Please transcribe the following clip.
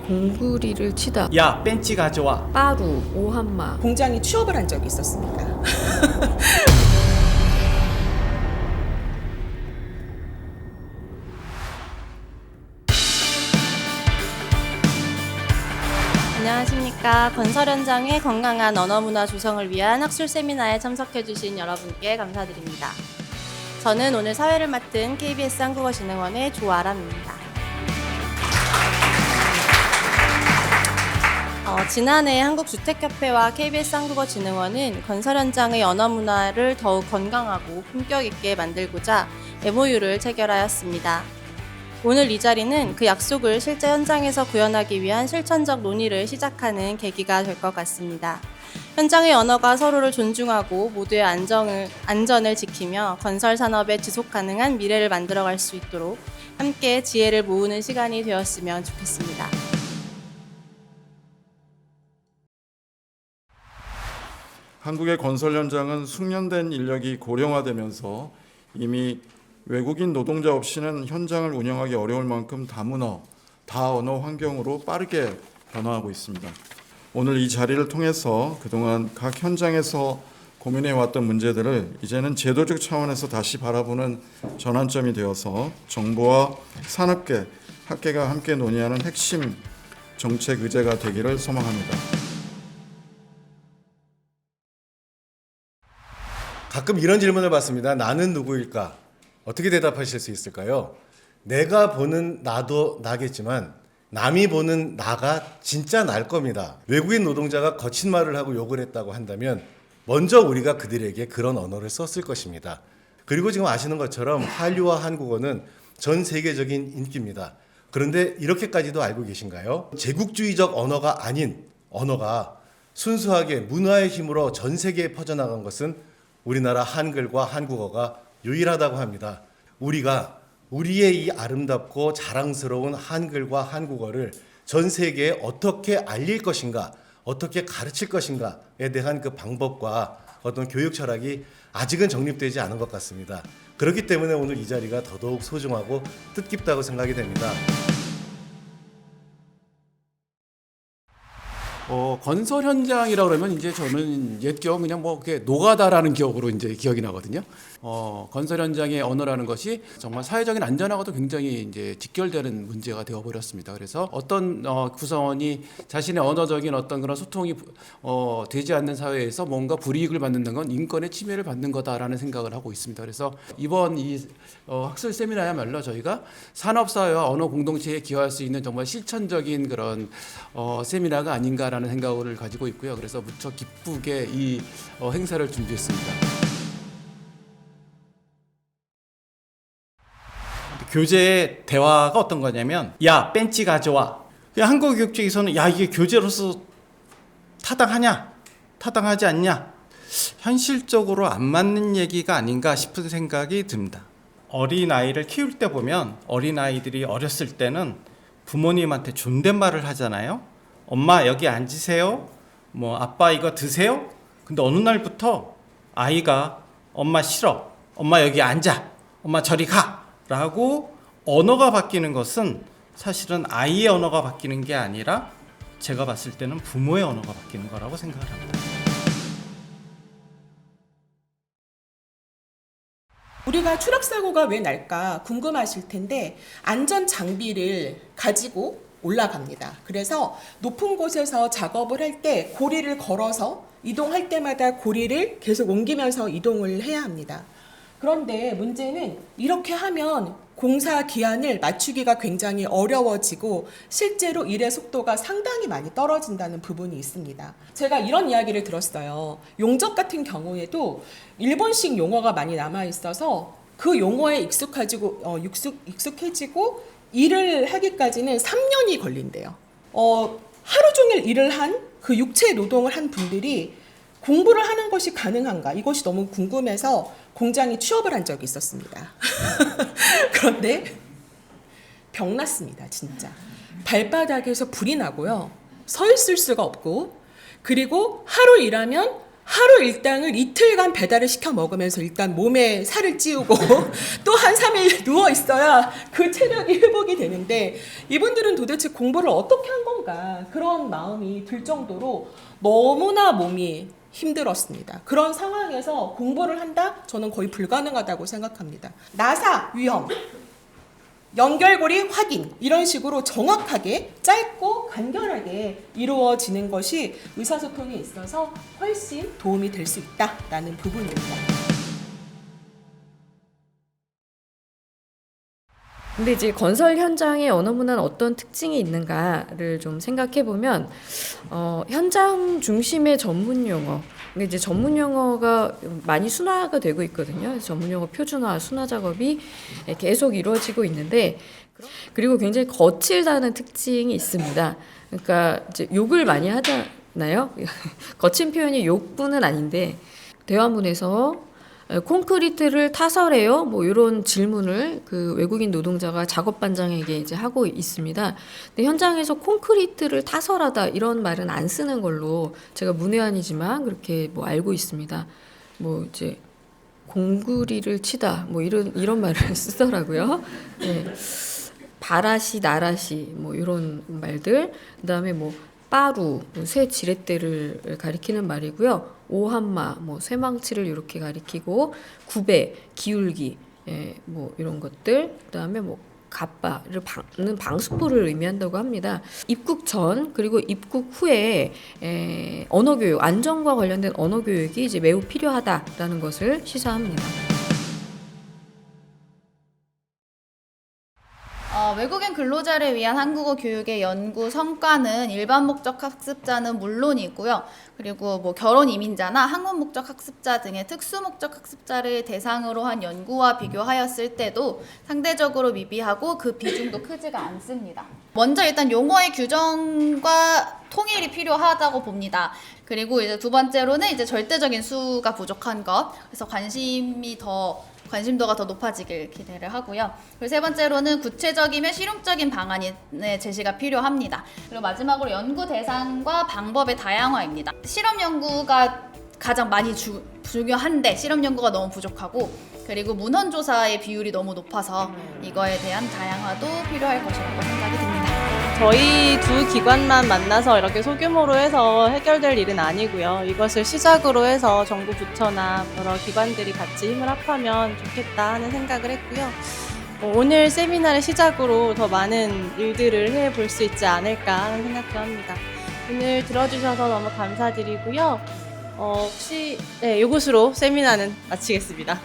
봉구리를 치다. 야, 벤치 가져와. 빠루, 오한마. 공장이 취업을 한 적이 있었습니다. 안녕하십니까. 건설 현장의 건강한 언어문화 조성을 위한 학술 세미나에 참석해주신 여러분께 감사드립니다. 저는 오늘 사회를 맡은 KBS 한국어진흥원의 조아람입니다. 지난해 한국주택협회와 KBS 한국어진흥원은 건설 현장의 언어문화를 더욱 건강하고 품격 있게 만들고자 MOU를 체결하였습니다. 오늘 이 자리는 그 약속을 실제 현장에서 구현하기 위한 실천적 논의를 시작하는 계기가 될 것 같습니다. 현장의 언어가 서로를 존중하고 모두의 안전을 지키며 건설 산업의 지속 가능한 미래를 만들어갈 수 있도록 함께 지혜를 모으는 시간이 되었으면 좋겠습니다. 한국의 건설 현장은 숙련된 인력이 고령화되면서 이미 외국인 노동자 없이는 현장을 운영하기 어려울 만큼 다문화, 다언어 환경으로 빠르게 변화하고 있습니다. 오늘 이 자리를 통해서 그동안 각 현장에서 고민해왔던 문제들을 이제는 제도적 차원에서 다시 바라보는 전환점이 되어서 정부와 산업계, 학계가 함께 논의하는 핵심 정책 의제가 되기를 소망합니다. 가끔 이런 질문을 받습니다. 나는 누구일까? 어떻게 대답하실 수 있을까요? 내가 보는 나도 나겠지만 남이 보는 나가 진짜 날 겁니다. 외국인 노동자가 거친 말을 하고 욕을 했다고 한다면 먼저 우리가 그들에게 그런 언어를 썼을 것입니다. 그리고 지금 아시는 것처럼 한류와 한국어는 전 세계적인 인기입니다. 그런데 이렇게까지도 알고 계신가요? 제국주의적 언어가 아닌 언어가 순수하게 문화의 힘으로 전 세계에 퍼져나간 것은 우리나라 한글과 한국어가 유일하다고 합니다. 우리가 우리의 이 아름답고 자랑스러운 한글과 한국어를 전 세계에 어떻게 알릴 것인가, 어떻게 가르칠 것인가에 대한 그 방법과 어떤 교육 철학이 아직은 정립되지 않은 것 같습니다. 그렇기 때문에 오늘 이 자리가 더더욱 소중하고 뜻깊다고 생각이 됩니다. 건설 현장이라 그러면 이제 저는 옛 기억 그냥 뭐 그게 노가다라는 기억으로 이제 기억이 나거든요. 건설 현장의 언어라는 것이 정말 사회적인 안전하고도 굉장히 이제 직결되는 문제가 되어 버렸습니다. 그래서 어떤 구성원이 자신의 언어적인 어떤 그런 소통이 되지 않는 사회에서 뭔가 불이익을 받는다는 건 인권의 침해를 받는 거다라는 생각을 하고 있습니다. 그래서 이번 이 학술 세미나야말로 저희가 산업사회와 언어 공동체에 기여할 수 있는 정말 실천적인 그런 세미나가 아닌가라는 생각을 가지고 있고요. 그래서 무척 기쁘게 이 행사를 준비했습니다. 교재의 대화가 어떤 거냐면, 야, 벤치 가져와. 한국 교육 쪽에서는 야, 이게 교재로서 타당하냐? 타당하지 않냐? 현실적으로 안 맞는 얘기가 아닌가 싶은 생각이 듭니다. 어린아이를 키울 때 보면 어린아이들이 어렸을 때는 부모님한테 존댓말을 하잖아요. 엄마 여기 앉으세요. 뭐 아빠 이거 드세요. 근데 어느 날부터 아이가 엄마 싫어. 엄마 여기 앉아. 엄마 저리 가. 라고 언어가 바뀌는 것은 사실은 아이의 언어가 바뀌는 게 아니라 제가 봤을 때는 부모의 언어가 바뀌는 거라고 생각을 합니다. 우리가 추락사고가 왜 날까 궁금하실 텐데 안전 장비를 가지고 올라갑니다. 그래서 높은 곳에서 작업을 할 때 고리를 걸어서 이동할 때마다 고리를 계속 옮기면서 이동을 해야 합니다. 그런데 문제는 이렇게 하면 공사 기한을 맞추기가 굉장히 어려워지고 실제로 일의 속도가 상당히 많이 떨어진다는 부분이 있습니다. 제가 이런 이야기를 들었어요. 용접 같은 경우에도 일본식 용어가 많이 남아 있어서 그 용어에 익숙해지고 일을 하기까지는 3년이 걸린대요. 하루 종일 일을 한 그 육체 노동을 한 분들이 공부를 하는 것이 가능한가? 이것이 너무 궁금해서 공장에 취업을 한 적이 있었습니다. 그런데 병났습니다, 진짜. 발바닥에서 불이 나고요. 서 있을 수가 없고, 그리고 하루 일하면 하루 일당을 이틀간 배달을 시켜 먹으면서 일단 몸에 살을 찌우고 또 한 3일 누워 있어야 그 체력이 회복이 되는데 이분들은 도대체 공부를 어떻게 한 건가 그런 마음이 들 정도로 너무나 몸이 힘들었습니다. 그런 상황에서 공부를 한다? 저는 거의 불가능하다고 생각합니다. 나사 위험, 연결고리 확인 이런 식으로 정확하게 짧고 간결하게 이루어지는 것이 의사소통에 있어서 훨씬 도움이 될 수 있다라는 부분입니다. 근데 이제 건설 현장의 언어 문화는 어떤 특징이 있는가를 좀 생각해 보면 현장 중심의 전문 용어. 근데 이제 전문 용어가 많이 순화가 되고 있거든요. 그래서 전문 용어 표준화, 순화 작업이 계속 이루어지고 있는데 그리고 굉장히 거칠다는 특징이 있습니다. 그러니까 이제 욕을 많이 하잖아요. 거친 표현이 욕뿐은 아닌데 대화문에서 콘크리트를 타설해요? 뭐 이런 질문을 그 외국인 노동자가 작업반장에게 이제 하고 있습니다. 근데 현장에서 콘크리트를 타설하다 이런 말은 안 쓰는 걸로 제가 문외한이지만 그렇게 뭐 알고 있습니다. 뭐 이제 공구리를 치다 뭐 이런 말을 쓰더라고요. 네. 바라시, 나라시 뭐 이런 말들. 그다음에 뭐 빠루, 새 지렛대를 가리키는 말이고요. 오한마, 뭐 쇠망치를 이렇게 가리키고 구배, 기울기, 뭐 이런 것들. 그다음에 뭐 갑바를 박는 방수포를 의미한다고 합니다. 입국 전 그리고 입국 후에 언어 교육, 안전과 관련된 언어 교육이 이제 매우 필요하다라는 것을 시사합니다. 외국인 근로자를 위한 한국어 교육의 연구 성과는 일반 목적 학습자는 물론이고요. 그리고 뭐 결혼 이민자나 학문 목적 학습자 등의 특수 목적 학습자를 대상으로 한 연구와 비교하였을 때도 상대적으로 미비하고 그 비중도 크지가 않습니다. 먼저 일단 용어의 규정과 통일이 필요하다고 봅니다. 그리고 이제 두 번째로는 이제 절대적인 수가 부족한 것. 그래서 관심도가 더 높아지길 기대를 하고요. 그리고 세 번째로는 구체적이며 실용적인 방안의 제시가 필요합니다. 그리고 마지막으로 연구 대상과 방법의 다양화입니다. 실험 연구가 가장 많이 중요한데 실험 연구가 너무 부족하고 그리고 문헌 조사의 비율이 너무 높아서 이거에 대한 다양화도 필요할 것이라고 생각이 듭니다. 저희 두 기관만 만나서 이렇게 소규모로 해서 해결될 일은 아니고요. 이것을 시작으로 해서 정부 부처나 여러 기관들이 같이 힘을 합하면 좋겠다 하는 생각을 했고요. 오늘 세미나를 시작으로 더 많은 일들을 해볼 수 있지 않을까 하는 생각도 합니다. 오늘 들어주셔서 너무 감사드리고요. 혹시 이것으로 세미나는 마치겠습니다.